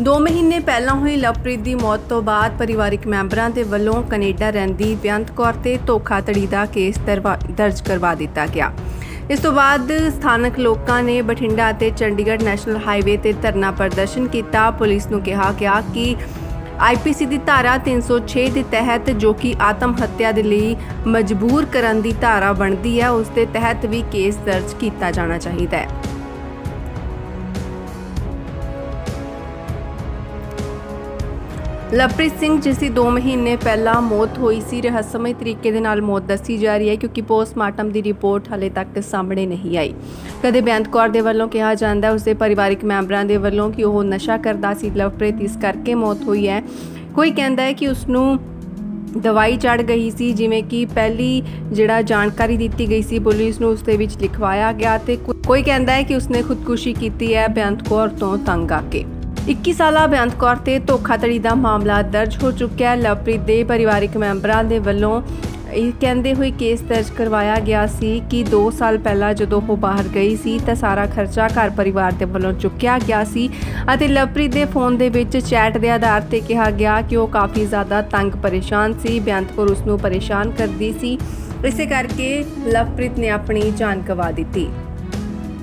2 ਮਹੀਨੇ ਪਹਿਲਾਂ ਹੋਈ ਲਵਪ੍ਰੀਤ ਦੀ ਮੌਤ ਤੋਂ ਬਾਅਦ ਪਰਿਵਾਰਿਕ ਮੈਂਬਰਾਂ ਦੇ ਵੱਲੋਂ ਕੈਨੇਡਾ ਰਹਿੰਦੀ ਬੇਅੰਤ ਕੌਰ ਤੇ ਧੋਖਾਧੜੀ ਦਾ ਕੇਸ ਦਰਜ ਕਰਵਾ ਦਿੱਤਾ ਗਿਆ। ਇਸ ਤੋਂ ਬਾਅਦ ਸਥਾਨਕ ਲੋਕਾਂ ਨੇ ਬਠਿੰਡਾ ਅਤੇ ਚੰਡੀਗੜ੍ਹ ਨੈਸ਼ਨਲ ਹਾਈਵੇ ਤੇ ਧਰਨਾ ਪ੍ਰਦਰਸ਼ਨ ਕੀਤਾ। ਪੁਲਿਸ ਨੂੰ ਕਿਹਾ ਗਿਆ ਕਿ IPC ਦੀ ਧਾਰਾ 306 ਦੇ ਤਹਿਤ ਜੋ ਕਿ ਆਤਮ ਹੱਤਿਆ ਦੇ ਲਈ ਮਜਬੂਰ ਕਰਨ ਦੀ ਧਾਰਾ ਬਣਦੀ ਹੈ, ਉਸ ਦੇ ਤਹਿਤ ਵੀ ਕੇਸ ਦਰਜ ਕੀਤਾ ਜਾਣਾ ਚਾਹੀਦਾ ਹੈ। ਲਵਪ੍ਰੀਤ ਸਿੰਘ ਜਿਸ ਦੀ 2 ਮਹੀਨੇ ਪਹਿਲਾਂ ਮੌਤ ਹੋਈ ਸੀ, ਰਹੱਸਮਈ ਤਰੀਕੇ ਦੇ ਨਾਲ ਮੌਤ ਦੱਸੀ ਜਾ ਰਹੀ ਹੈ ਕਿਉਂਕਿ ਪੋਸਟਮਾਰਟਮ ਦੀ ਰਿਪੋਰਟ ਹਾਲੇ ਤੱਕ ਸਾਹਮਣੇ ਨਹੀਂ ਆਈ। ਕਦੇ ਬੇਅੰਤ ਕੌਰ ਦੇ ਵੱਲੋਂ ਕਿਹਾ ਜਾਂਦਾ ਉਸਦੇ ਪਰਿਵਾਰਿਕ ਮੈਂਬਰਾਂ ਦੇ ਵੱਲੋਂ ਕਿ ਉਹ ਨਸ਼ਾ ਕਰਦਾ ਸੀ ਲਵਪ੍ਰੀਤ, ਇਸ ਕਰਕੇ ਮੌਤ ਹੋਈ ਹੈ। ਕੋਈ ਕਹਿੰਦਾ ਹੈ ਕਿ ਉਸਨੂੰ ਦਵਾਈ ਚੜ ਗਈ ਸੀ, ਜਿਵੇਂ ਕਿ ਪਹਿਲੀ ਜਿਹੜਾ ਜਾਣਕਾਰੀ ਦਿੱਤੀ ਗਈ ਸੀ ਪੁਲਿਸ ਨੂੰ ਉਸ ਦੇ ਵਿੱਚ ਲਿਖਵਾਇਆ ਗਿਆ, ਤੇ ਕੋਈ ਕਹਿੰਦਾ ਹੈ ਕਿ ਉਸਨੇ ਖੁਦਕੁਸ਼ੀ ਕੀਤੀ ਹੈ ਬੇਅੰਤ ਕੌਰ ਤੋਂ ਤੰਗ ਆ ਕੇ। 21 ਸਾਲਾ ਬੇਅੰਤ ਕੌਰ ਤੇ ਧੋਖਾਧੜੀ ਦਾ ਮਾਮਲਾ ਦਰਜ ਹੋ ਚੁੱਕਿਆ ਹੈ। ਲਵਪ੍ਰੀਤ ਦੇ ਪਰਿਵਾਰਿਕ ਮੈਂਬਰਾਂ ਦੇ ਵੱਲੋਂ ਇਹ ਕਹਿੰਦੇ ਹੋਏ ਕੇਸ ਦਰਜ ਕਰਵਾਇਆ ਗਿਆ ਸੀ ਕਿ 2 ਸਾਲ ਪਹਿਲਾਂ ਜਦੋਂ ਉਹ ਬਾਹਰ ਗਈ ਸੀ ਤਾਂ ਸਾਰਾ ਖਰਚਾ ਘਰ ਪਰਿਵਾਰ ਦੇ ਵੱਲੋਂ ਚੁੱਕਿਆ ਗਿਆ ਸੀ ਅਤੇ ਲਵਪ੍ਰੀਤ ਦੇ ਫੋਨ ਦੇ ਵਿੱਚ ਚੈਟ ਦੇ ਆਧਾਰ ਤੇ ਕਿਹਾ ਗਿਆ ਕਿ ਉਹ ਕਾਫੀ ਜ਼ਿਆਦਾ ਤੰਗ ਪਰੇਸ਼ਾਨ ਸੀ। ਬੇਅੰਤ ਕੌਰ ਉਸ ਨੂੰ ਪਰੇਸ਼ਾਨ ਕਰਦੀ ਸੀ, ਇਸੇ ਕਰਕੇ ਲਵਪ੍ਰੀਤ ਨੇ ਆਪਣੀ ਜਾਨ ਗਵਾ ਦਿੱਤੀ।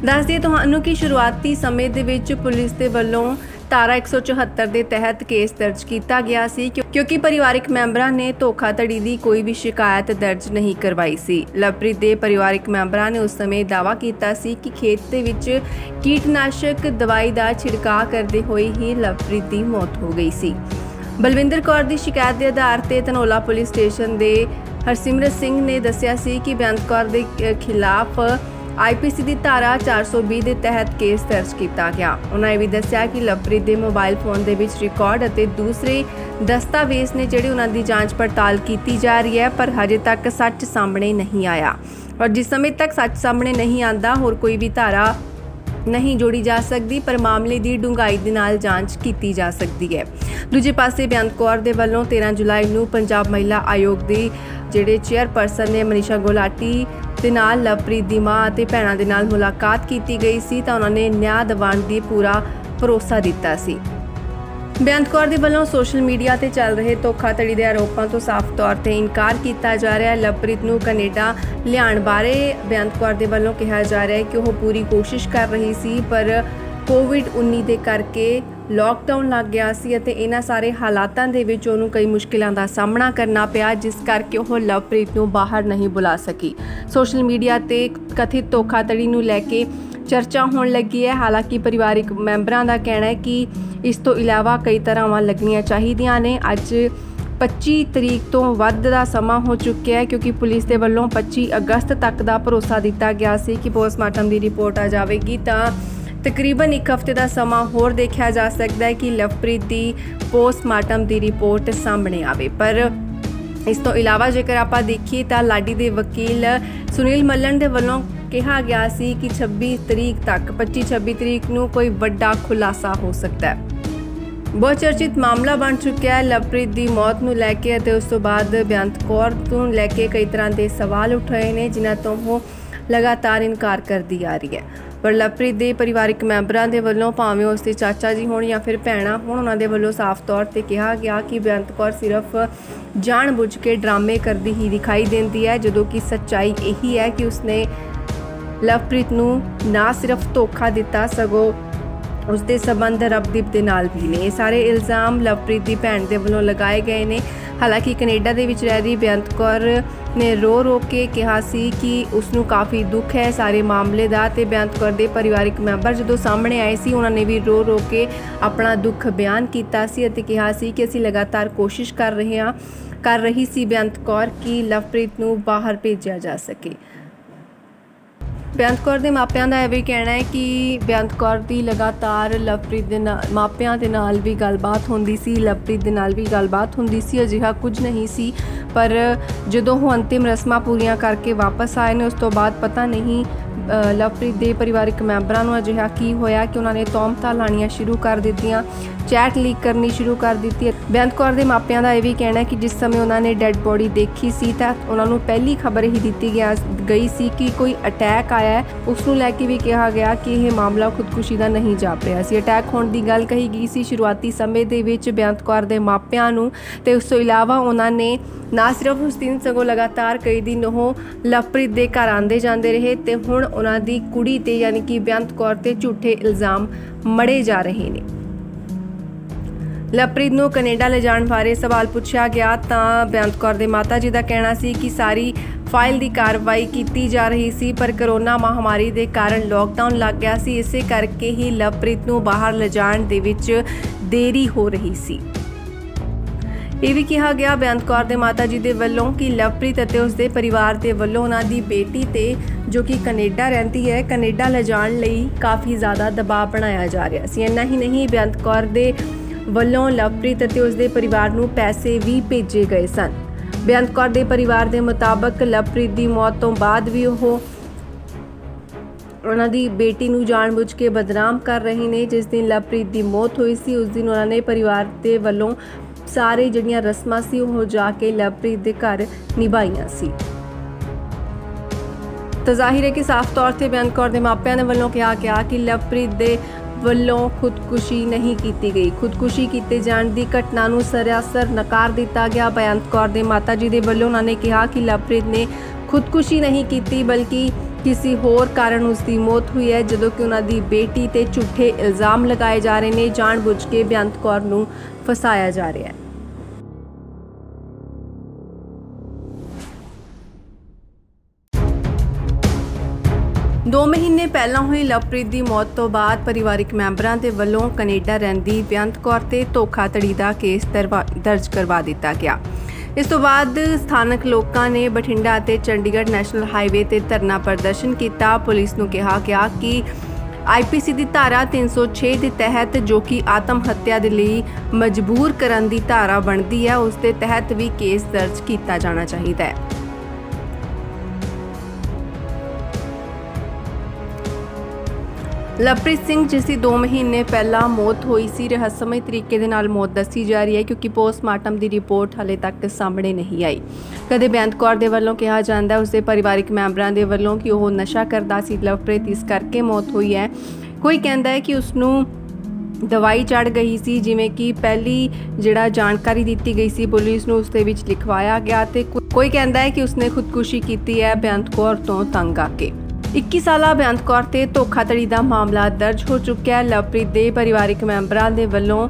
ਦੱਸ ਦਈਏ ਤੁਹਾਨੂੰ ਕਿ ਸ਼ੁਰੂਆਤੀ ਸਮੇਂ ਦੇ ਵਿੱਚ ਪੁਲਿਸ ਦੇ ਵੱਲੋਂ ਧਾਰਾ 174 ਦੇ ਤਹਿਤ ਕੇਸ ਦਰਜ ਕੀਤਾ ਗਿਆ ਸੀ ਕਿਉਂਕਿ ਪਰਿਵਾਰਿਕ ਮੈਂਬਰਾਂ ਨੇ ਧੋਖਾਧੜੀ ਦੀ ਕੋਈ ਵੀ ਸ਼ਿਕਾਇਤ ਦਰਜ ਨਹੀਂ ਕਰਵਾਈ ਸੀ। ਲਵਪ੍ਰੀਤ ਦੇ ਪਰਿਵਾਰਿਕ ਮੈਂਬਰਾਂ ਨੇ ਉਸ ਸਮੇਂ ਦਾਅਵਾ ਕੀਤਾ ਸੀ ਕਿ ਖੇਤ ਦੇ ਵਿੱਚ ਕੀਟਨਾਸ਼ਕ ਦਵਾਈ ਦਾ ਛਿੜਕਾਅ ਕਰਦੇ ਹੋਏ ਹੀ ਲਵਪ੍ਰੀਤ ਦੀ ਮੌਤ ਹੋ ਗਈ ਸੀ। ਬਲਵਿੰਦਰ ਕੌਰ ਦੀ ਸ਼ਿਕਾਇਤ ਦੇ ਆਧਾਰ ਤੇ ਧਨੌਲਾ ਪੁਲਿਸ ਸਟੇਸ਼ਨ ਦੇ ਹਰਸਿਮਰਤ ਸਿੰਘ ਨੇ ਦੱਸਿਆ ਸੀ ਕਿ ਬੇਅੰਤ ਕੌਰ ਦੇ ਖਿਲਾਫ IPC ਦੀ ਧਾਰਾ 420 ਦੇ ਤਹਿਤ ਕੇਸ ਦਰਜ ਕੀਤਾ ਗਿਆ। ਉਹਨਾਂ ਇਹ ਵੀ ਦੱਸਿਆ ਕਿ ਲਵਪ੍ਰੀਤ ਦੇ ਮੋਬਾਈਲ ਫੋਨ ਦੇ ਵਿੱਚ ਰਿਕਾਰਡ ਅਤੇ ਦੂਸਰੇ ਦਸਤਾਵੇਜ਼ ਨੇ ਜਿਹੜੇ ਉਹਨਾਂ ਦੀ ਜਾਂਚ ਪੜਤਾਲ ਕੀਤੀ ਜਾ ਰਹੀ ਹੈ, ਪਰ ਹਜੇ ਤੱਕ ਸੱਚ ਸਾਹਮਣੇ ਨਹੀਂ ਆਇਆ ਔਰ ਜਿਸ ਸਮੇਂ ਤੱਕ ਸੱਚ ਸਾਹਮਣੇ ਨਹੀਂ ਆਂਦਾ ਹੋਰ ਕੋਈ ਵੀ ਧਾਰਾ ਨਹੀਂ ਜੋੜੀ ਜਾ ਸਕਦੀ, ਪਰ ਮਾਮਲੇ ਦੀ ਡੂੰਘਾਈ ਦੇ ਨਾਲ ਜਾਂਚ ਕੀਤੀ ਜਾ ਸਕਦੀ ਹੈ। ਦੂਜੇ ਪਾਸੇ ਬੇਅੰਤ ਕੌਰ ਦੇ ਵੱਲੋਂ 13 ਜੁਲਾਈ ਨੂੰ ਪੰਜਾਬ ਮਹਿਲਾ ਆਯੋਗ ਦੀ ਜਿਹੜੇ ਚੇਅਰਪਰਸਨ ਨੇ ਮਨੀਸ਼ਾ ਗੁਲਾਟੀ ਦੇ ਨਾਲ ਲਵਪ੍ਰੀਤ ਦੀ ਮਾਂ ਅਤੇ ਭੈਣਾਂ ਦੇ ਨਾਲ ਮੁਲਾਕਾਤ ਕੀਤੀ ਗਈ ਸੀ ਤਾਂ ਉਹਨਾਂ ਨੇ ਨਿਆਂ ਦਿਵਾਉਣ ਦੀ ਪੂਰਾ ਭਰੋਸਾ ਦਿੱਤਾ ਸੀ। ਬੇਅੰਤ ਕੌਰ ਦੇ ਵੱਲੋਂ ਸੋਸ਼ਲ ਮੀਡੀਆ ਤੇ ਚੱਲ ਰਹੇ ਧੋਖਾਧੜੀ ਦੇ ਆਰੋਪਾਂ ਤੋਂ ਸਾਫ਼ ਤੌਰ ਤੇ ਇਨਕਾਰ ਕੀਤਾ ਜਾ ਰਿਹਾ ਹੈ। ਲਵਪ੍ਰੀਤ ਨੂੰ ਕੈਨੇਡਾ ਲਿਆਉਣ ਬਾਰੇ ਬੇਅੰਤ ਕੌਰ ਦੇ ਵੱਲੋਂ ਕਿਹਾ ਜਾ ਰਿਹਾ ਹੈ ਕਿ ਉਹ ਪੂਰੀ ਕੋਸ਼ਿਸ਼ ਕਰ ਰਹੀ ਸੀ, ਪਰ COVID-19 ਦੇ ਕਰਕੇ ਲਾਕਡਾਊਨ ਲੱਗ ਗਿਆ ਸੀ ਅਤੇ ਇਹਨਾਂ ਸਾਰੇ ਹਾਲਾਤਾਂ ਦੇ ਵਿੱਚ ਉਹਨੂੰ ਕਈ ਮੁਸ਼ਕਿਲਾਂ ਦਾ ਸਾਹਮਣਾ ਕਰਨਾ ਪਿਆ, ਜਿਸ ਕਰਕੇ ਉਹ ਲਵਪ੍ਰੀਤ ਨੂੰ ਬਾਹਰ ਨਹੀਂ ਬੁਲਾ ਸਕੀ। ਸੋਸ਼ਲ ਮੀਡੀਆ ਤੇ ਕਥਿਤ ਧੋਖਾਧੜੀ ਨੂੰ ਲੈ ਕੇ ਚਰਚਾ ਹੋਣ ਲੱਗੀ ਹੈ। ਹਾਲਾਂਕਿ ਪਰਿਵਾਰਿਕ ਮੈਂਬਰਾਂ ਦਾ ਕਹਿਣਾ ਹੈ ਕਿ ਇਸ ਤੋਂ ਇਲਾਵਾ ਕਈ ਧਾਰਾਵਾਂ ਲੱਗਣੀਆਂ ਚਾਹੀਦੀਆਂ ਨੇ। ਅੱਜ 25 ਤਰੀਕ ਤੋਂ ਵੱਧ ਦਾ ਸਮਾਂ ਹੋ ਚੁੱਕਿਆ ਹੈ ਕਿਉਂਕਿ ਪੁਲਿਸ ਦੇ ਵੱਲੋਂ 25 ਅਗਸਤ ਤੱਕ ਦਾ ਭਰੋਸਾ ਦਿੱਤਾ ਗਿਆ ਸੀ ਕਿ ਪੋਸਟਮਾਰਟਮ ਦੀ ਰਿਪੋਰਟ ਆ ਜਾਵੇਗੀ ਤਾਂ ਤਕਰੀਬਨ 1 ਹਫ਼ਤੇ ਦਾ ਸਮਾਂ ਹੋਰ ਦੇਖਿਆ ਜਾ ਸਕਦਾ ਹੈ ਕਿ ਲਵਪ੍ਰੀਤ ਦੀ ਪੋਸਟਮਾਰਟਮ ਦੀ ਰਿਪੋਰਟ ਸਾਹਮਣੇ ਆਵੇ। ਪਰ ਇਸ ਤੋਂ ਇਲਾਵਾ ਜੇਕਰ ਆਪਾਂ ਦੇਖੀਏ ਤਾਂ ਲਾਡੀ ਦੇ ਵਕੀਲ ਸੁਨੀਲ ਮੱਲਣ ਦੇ ਵੱਲੋਂ ਕਿਹਾ ਗਿਆ ਸੀ ਕਿ 26 ਤਰੀਕ ਤੱਕ 25-26 ਤਰੀਕ ਨੂੰ ਕੋਈ ਵੱਡਾ ਖੁਲਾਸਾ ਹੋ ਸਕਦਾ ਹੈ। ਬਹੁਤ ਚਰਚਿਤ ਮਾਮਲਾ ਬਣ ਚੁੱਕਿਆ ਹੈ ਲਵਪ੍ਰੀਤ ਦੀ ਮੌਤ ਨੂੰ ਲੈ ਕੇ ਅਤੇ ਉਸ ਤੋਂ ਬਾਅਦ ਬੇਅੰਤ ਕੌਰ ਤੋਂ ਲੈ ਕੇ ਕਈ ਤਰ੍ਹਾਂ ਦੇ ਸਵਾਲ ਉੱਠ ਰਹੇ ਨੇ ਜਿਨ੍ਹਾਂ ਤੋਂ ਉਹ ਲਗਾਤਾਰ ਇਨਕਾਰ ਕਰਦੀ ਆ ਰਹੀ ਹੈ। ਪਰ ਲਵਪ੍ਰੀਤ ਦੇ ਪਰਿਵਾਰਿਕ ਮੈਂਬਰਾਂ ਦੇ ਵੱਲੋਂ ਭਾਵੇਂ ਉਸ ਦੇ ਚਾਚਾ ਜੀ ਹੋਣ ਜਾਂ ਫਿਰ ਭੈਣਾਂ ਹੋਣ, ਉਹਨਾਂ ਦੇ ਵੱਲੋਂ ਸਾਫ਼ ਤੌਰ ਤੇ ਕਿਹਾ ਗਿਆ ਕਿ ਬੇਅੰਤ ਕੌਰ ਸਿਰਫ ਜਾਣ-ਬੁੱਝ ਕੇ ਡਰਾਮੇ ਕਰਦੀ ਹੀ ਦਿਖਾਈ ਦਿੰਦੀ ਹੈ, ਜਦੋਂ ਕਿ ਸੱਚਾਈ ਇਹੀ ਹੈ ਕਿ ਉਸਨੇ ਲਵਪ੍ਰੀਤ ਨੂੰ ਨਾ ਸਿਰਫ ਧੋਖਾ ਦਿੱਤਾ ਸਗੋਂ ਉਸਦੇ ਸੰਬੰਧ ਰਬਦੀਪ ਦੇ ਨਾਲ ਵੀ ਨੇ। ਇਹ ਸਾਰੇ ਇਲਜ਼ਾਮ ਲਵਪ੍ਰੀਤ ਦੀ ਭੈਣ ਦੇ ਵੱਲੋਂ ਲਗਾਏ ਗਏ ਨੇ। ਹਾਲਾਂਕਿ ਕੈਨੇਡਾ ਦੇ ਵਿੱਚ ਰਹਿ ਰਹੀ ਬੇਅੰਤ ਕੌਰ ਨੇ ਰੋ ਕੇ ਕਿਹਾ ਸੀ ਕਿ ਉਸਨੂੰ ਕਾਫੀ ਦੁੱਖ ਹੈ ਸਾਰੇ ਮਾਮਲੇ ਦਾ, ਤੇ ਬੇਅੰਤ ਕੌਰ ਦੇ ਪਰਿਵਾਰਿਕ ਮੈਂਬਰ ਜਦੋਂ ਸਾਹਮਣੇ ਆਏ ਸੀ ਉਹਨਾਂ ਨੇ ਵੀ ਰੋ ਕੇ ਆਪਣਾ ਦੁੱਖ ਬਿਆਨ ਕੀਤਾ ਸੀ ਅਤੇ ਕਿਹਾ ਸੀ ਕਿ ਅਸੀਂ ਲਗਾਤਾਰ ਕੋਸ਼ਿਸ਼ ਕਰ ਰਹੀ ਸੀ ਬੇਅੰਤ ਕੌਰ ਕਿ ਲਵਪ੍ਰੀਤ ਨੂੰ ਬਾਹਰ ਭੇਜਿਆ ਜਾ ਸਕੇ। ਬੇਅੰਤ ਕੌਰ ਦੇ ਮਾਪਿਆਂ ਦਾ ਇਹ ਵੀ ਕਹਿਣਾ ਹੈ ਕਿ ਬੇਅੰਤ ਕੌਰ ਦੀ ਲਗਾਤਾਰ ਲਵਪ੍ਰੀਤ ਦੇ ਮਾਪਿਆਂ ਦੇ ਨਾਲ ਵੀ ਗੱਲਬਾਤ ਹੁੰਦੀ ਸੀ, ਲਵਪ੍ਰੀਤ ਦੇ ਨਾਲ ਵੀ ਗੱਲਬਾਤ ਹੁੰਦੀ ਸੀ। ਅਜਿਹਾ ਕੁਝ ਨਹੀਂ ਸੀ, ਪਰ ਜਦੋਂ ਉਹ ਅੰਤਿਮ ਰਸਮਾਂ ਪੂਰੀਆਂ ਕਰਕੇ ਵਾਪਸ ਆਏ ਨੇ ਉਸ ਤੋਂ ਬਾਅਦ ਪਤਾ ਨਹੀਂ ਲਵਪ੍ਰੀਤ ਦੇ ਪਰਿਵਾਰਿਕ ਮੈਂਬਰਾਂ ਨੂੰ ਅਜਿਹਾ ਕੀ ਹੋਇਆ ਕਿ ਉਹਨਾਂ ਨੇ ਤੌਹਮਤਾਂ ਲਾਉਣੀਆਂ ਸ਼ੁਰੂ ਕਰ ਦਿੱਤੀਆਂ ਚੈਟ ਲੀਕ ਕਰਨੀ ਸ਼ੁਰੂ ਕਰ ਦਿੱਤੀ ਹੈ। ਬੇਅੰਤ ਕੌਰ ਦੇ ਮਾਪਿਆਂ ਦਾ ਇਹ ਵੀ ਕਹਿਣਾ ਹੈ ਕਿ ਜਿਸ ਸਮੇਂ ਉਹਨਾਂ ਨੇ ਡੈੱਡ ਬੋਡੀ ਦੇਖੀ ਸੀ ਤਾਂ ਉਹਨਾਂ ਨੂੰ ਪਹਿਲੀ ਖਬਰ ਹੀ ਦਿੱਤੀ ਗਈ ਸੀ ਕਿ ਕੋਈ ਅਟੈਕ ਆਇਆ ਹੈ। ਉਸ ਨੂੰ ਲੈ ਕੇ ਵੀ ਕਿਹਾ ਗਿਆ ਕਿ ਇਹ ਮਾਮਲਾ ਖੁਦਕੁਸ਼ੀ ਦਾ ਨਹੀਂ ਜਾਪ ਰਿਹਾ ਸੀ। ਅਟੈਕ ਹੋਣ ਦੀ ਗੱਲ ਕਹੀ ਗਈ ਸੀ। ਸ਼ੁਰੂਆਤੀ ਸਮੇਂ ਦੇ ਵਿੱਚ ਬੇਅੰਤ ਕੌਰ ਦੇ ਮਾਪਿਆਂ ਨੂੰ ਤੇ ਉਸ ਤੋਂ ਇਲਾਵਾ ਉਹਨਾਂ ਨੇ ਨਾ ਸਿਰਫ ਉਸ ਦਿਨ ਸਗੋਂ ਲਗਾਤਾਰ ਕਈ ਦਿਨ ਉਹ ਲਵਪ੍ਰੀਤ ਦੇ ਘਰ ਆਉਂਦੇ ਜਾਂਦੇ ਰਹੇ ਤੇ ਹੁਣ ਉਹਨਾਂ ਦੀ ਕੁੜੀ ਤੇ ਯਾਨੀ ਕਿ ਬੇਅੰਤ ਕੌਰ ਤੇ ਝੂਠੇ ਇਲਜ਼ਾਮ ਮੜੇ ਜਾ ਰਹੇ ਨੇ। ਲਵਪ੍ਰੀਤ ਨੂੰ ਕੈਨੇਡਾ ਲਿਜਾਣ ਬਾਰੇ ਸਵਾਲ ਪੁੱਛਿਆ ਗਿਆ ਤਾਂ ਬੇਅੰਤ ਕੌਰ ਦੇ ਮਾਤਾ ਜੀ ਦਾ ਕਹਿਣਾ ਸੀ ਕਿ ਸਾਰੀ ਫਾਈਲ ਦੀ ਕਾਰਵਾਈ ਕੀਤੀ ਜਾ ਰਹੀ ਸੀ ਪਰ ਕਰੋਨਾ ਮਹਾਮਾਰੀ ਦੇ ਕਾਰਨ ਲੋਕਡਾਊਨ ਲੱਗ ਗਿਆ ਸੀ, ਇਸੇ ਕਰਕੇ ਹੀ ਲਵਪ੍ਰੀਤ ਨੂੰ ਬਾਹਰ ਲਿਜਾਣ ਦੇ ਵਿੱਚ ਦੇਰੀ ਹੋ ਰਹੀ ਸੀ। ਇਹ ਵੀ ਕਿਹਾ ਗਿਆ ਬੇਅੰਤ ਕੌਰ ਦੇ ਮਾਤਾ ਜੀ ਦੇ ਵੱਲੋਂ ਕਿ ਲਵਪ੍ਰੀਤ ਅਤੇ ਉਸਦੇ ਪਰਿਵਾਰ ਦੇ ਵੱਲੋਂ ਉਹਨਾਂ ਦੀ ਬੇਟੀ ਤੇ ਜੋ ਕਿ ਕੈਨੇਡਾ ਰਹਿੰਦੀ ਹੈ, ਕੈਨੇਡਾ ਲਿਜਾਣ ਲਈ ਕਾਫੀ ਜ਼ਿਆਦਾ ਦਬਾਅ ਬਣਾਇਆ ਜਾ ਰਿਹਾ ਸੀ। ਇੰਨਾ ਹੀ ਨਹੀਂ, ਬੇਅੰਤ ਕੌਰ ਦੇ ਵੱਲੋਂ ਲਵਪ੍ਰੀਤ ਅਤੇ ਉਸਦੇ ਪਰਿਵਾਰ ਨੂੰ ਪੈਸੇ ਵੀ ਭੇਜੇ ਗਏ ਸਨ। ਬੇਅੰਤ ਕੌਰ ਦੇ ਪਰਿਵਾਰ ਦੇ ਮੁਤਾਬਕ ਲਵਪ੍ਰੀਤ ਦੀ ਮੌਤ ਤੋਂ ਬਾਅਦ ਵੀ ਉਹ ਉਹਨਾਂ ਦੀ ਬੇਟੀ ਨੂੰ ਜਾਣਬੁੱਝ ਕੇ ਬਦਨਾਮ ਕਰ ਰਹੇ ਨੇ। ਜਿਸ ਦਿਨ ਲਵਪ੍ਰੀਤ ਦੀ ਮੌਤ ਹੋਈ ਸੀ ਉਸ ਦਿਨ ਉਹਨਾਂ ਨੇ ਪਰਿਵਾਰ ਦੇ ਵੱਲੋਂ ਸਾਰੇ ਜਿਹੜੀਆਂ ਰਸਮਾਂ ਸੀ ਉਹ ਜਾ ਕੇ ਲਵਪ੍ਰੀਤ ਦੇ ਘਰ ਨਿਭਾਈਆਂ ਸੀ। ਤਾਂ ਜ਼ਾਹਿਰ ਹੈ ਕਿ ਸਾਫ਼ ਤੌਰ ਤੇ ਬੇਅੰਤ ਕੌਰ ਦੇ ਮਾਪਿਆਂ ਦੇ ਵੱਲੋਂ ਕਿਹਾ ਗਿਆ ਕਿ ਲਵਪ੍ਰੀਤ ਦੇ ਵੱਲੋਂ ਖੁਦਕੁਸ਼ੀ ਨਹੀਂ ਕੀਤੀ ਗਈ। ਖੁਦਕੁਸ਼ੀ ਕੀਤੇ ਜਾਣ ਦੀ ਘਟਨਾ ਨੂੰ ਸਰਾਸਰ ਨਕਾਰ ਦਿੱਤਾ ਗਿਆ। ਬੇਅੰਤ ਕੌਰ ਦੇ ਮਾਤਾ ਜੀ ਦੇ ਵੱਲੋਂ ਉਹਨਾਂ ਨੇ ਕਿਹਾ ਕਿ ਲਵਪ੍ਰੀਤ ਨੇ ਖੁਦਕੁਸ਼ੀ ਨਹੀਂ ਕੀਤੀ ਬਲਕਿ ਕਿਸੇ ਹੋਰ ਕਾਰਨ ਉਸ ਦੀ ਮੌਤ ਹੋਈ ਹੈ, ਜਦੋਂ ਕਿ ਉਹਨਾਂ ਦੀ ਬੇਟੀ ਤੇ ਝੂਠੇ ਇਲਜ਼ਾਮ ਲਗਾਏ ਜਾ ਰਹੇ ਨੇ। ਜਾਣਬੁੱਝ ਕੇ ਬੇਅੰਤ ਕੌਰ ਨੂੰ ਫਸਾਇਆ ਜਾ ਰਿਹਾ ਹੈ। ਦੋ ਮਹੀਨੇ ਪਹਿਲਾਂ ਹੋਈ ਲਵਪ੍ਰੀਤ ਦੀ ਮੌਤ ਤੋਂ ਬਾਅਦ ਪਰਿਵਾਰਿਕ ਮੈਂਬਰਾਂ ਦੇ ਵੱਲੋਂ ਕੈਨੇਡਾ ਰਹਿੰਦੀ ਬੇਅੰਤ ਕੌਰ ਤੇ ਧੋਖਾਧੜੀ ਦਾ ਕੇਸ ਦਰਜ ਕਰਵਾ ਦਿੱਤਾ ਗਿਆ। ਇਸ ਤੋਂ ਬਾਅਦ ਸਥਾਨਕ ਲੋਕਾਂ ਨੇ ਬਠਿੰਡਾ ਅਤੇ ਚੰਡੀਗੜ੍ਹ ਨੈਸ਼ਨਲ ਹਾਈਵੇ ਤੇ ਧਰਨਾ ਪ੍ਰਦਰਸ਼ਨ ਕੀਤਾ। ਪੁਲਿਸ ਨੂੰ ਕਿਹਾ ਗਿਆ ਕਿ IPC ਦੀ ਧਾਰਾ 306 ਦੇ ਤਹਿਤ ਜੋ ਕਿ ਆਤਮ ਹੱਤਿਆ ਦੇ ਲਈ ਮਜਬੂਰ ਕਰਨ ਦੀ ਧਾਰਾ ਬਣਦੀ ਹੈ, ਉਸ ਦੇ ਤਹਿਤ ਵੀ ਕੇਸ ਦਰਜ ਕੀਤਾ ਜਾਣਾ ਚਾਹੀਦਾ ਹੈ। ਲਵਪ੍ਰੀਤ ਸਿੰਘ ਜਿਸ ਦੀ 2 ਮਹੀਨੇ ਪਹਿਲਾਂ ਮੌਤ ਹੋਈ ਸੀ, ਰਹੱਸਮਈ ਤਰੀਕੇ ਦੇ ਨਾਲ ਮੌਤ ਦੱਸੀ ਜਾ ਰਹੀ ਹੈ ਕਿਉਂਕਿ ਪੋਸਟਮਾਰਟਮ ਦੀ ਰਿਪੋਰਟ ਹਾਲੇ ਤੱਕ ਸਾਹਮਣੇ ਨਹੀਂ ਆਈ। ਕਦੇ ਬੇਅੰਤ ਕੌਰ ਦੇ ਵੱਲੋਂ ਕਿਹਾ ਜਾਂਦਾ ਉਸਦੇ ਪਰਿਵਾਰਿਕ ਮੈਂਬਰਾਂ ਦੇ ਵੱਲੋਂ ਕਿ ਉਹ ਨਸ਼ਾ ਕਰਦਾ ਸੀ, ਲਵਪ੍ਰੀਤ ਇਸ ਕਰਕੇ ਮੌਤ ਹੋਈ ਹੈ। ਕੋਈ ਕਹਿੰਦਾ ਹੈ ਕਿ ਉਸ ਨੂੰ ਦਵਾਈ ਚੜ੍ਹ ਗਈ ਸੀ, ਜਿਵੇਂ ਕਿ ਪਹਿਲੀ ਜਿਹੜਾ ਜਾਣਕਾਰੀ ਦਿੱਤੀ ਗਈ ਸੀ ਪੁਲਿਸ ਨੂੰ ਉਸ ਦੇ ਵਿੱਚ ਲਿਖਵਾਇਆ ਗਿਆ, ਤੇ ਕੋਈ ਕਹਿੰਦਾ ਹੈ ਕਿ ਉਸਨੇ ਖੁਦਕੁਸ਼ੀ ਕੀਤੀ ਹੈ ਬੇਅੰਤ ਕੌਰ ਤੋਂ ਤੰਗ ਆ ਕੇ। 21 ਸਾਲਾ ਬੇਅੰਤ ਕੌਰ ਤੇ ਧੋਖਾਧੜੀ ਦਾ ਮਾਮਲਾ ਦਰਜ ਹੋ ਚੁੱਕਿਆ ਹੈ। ਲਵਪ੍ਰੀਤ ਦੇ ਪਰਿਵਾਰਿਕ ਮੈਂਬਰਾਂ ਦੇ ਵੱਲੋਂ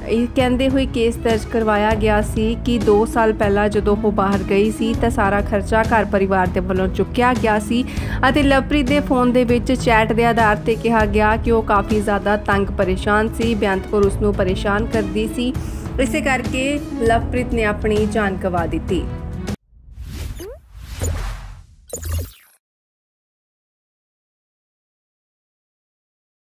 ਇਹ ਕਹਿੰਦੇ ਹੋਏ ਕੇਸ ਦਰਜ ਕਰਵਾਇਆ ਗਿਆ ਸੀ ਕਿ 2 ਸਾਲ ਪਹਿਲਾਂ ਜਦੋਂ ਉਹ ਬਾਹਰ ਗਈ ਸੀ ਤਾਂ ਸਾਰਾ ਖਰਚਾ ਘਰ ਪਰਿਵਾਰ ਦੇ ਵੱਲੋਂ ਚੁੱਕਿਆ ਗਿਆ ਸੀ ਅਤੇ ਲਵਪ੍ਰੀਤ ਦੇ ਫੋਨ ਦੇ ਵਿੱਚ ਚੈਟ ਦੇ ਆਧਾਰ ਤੇ ਕਿਹਾ ਗਿਆ ਕਿ ਉਹ ਕਾਫੀ ਜ਼ਿਆਦਾ ਤੰਗ ਪਰੇਸ਼ਾਨ ਸੀ। ਬੇਅੰਤ ਕੌਰ ਉਸ ਨੂੰ ਪਰੇਸ਼ਾਨ ਕਰਦੀ ਸੀ, ਇਸੇ ਕਰਕੇ ਲਵਪ੍ਰੀਤ ਨੇ ਆਪਣੀ ਜਾਨ ਗਵਾ ਦਿੱਤੀ।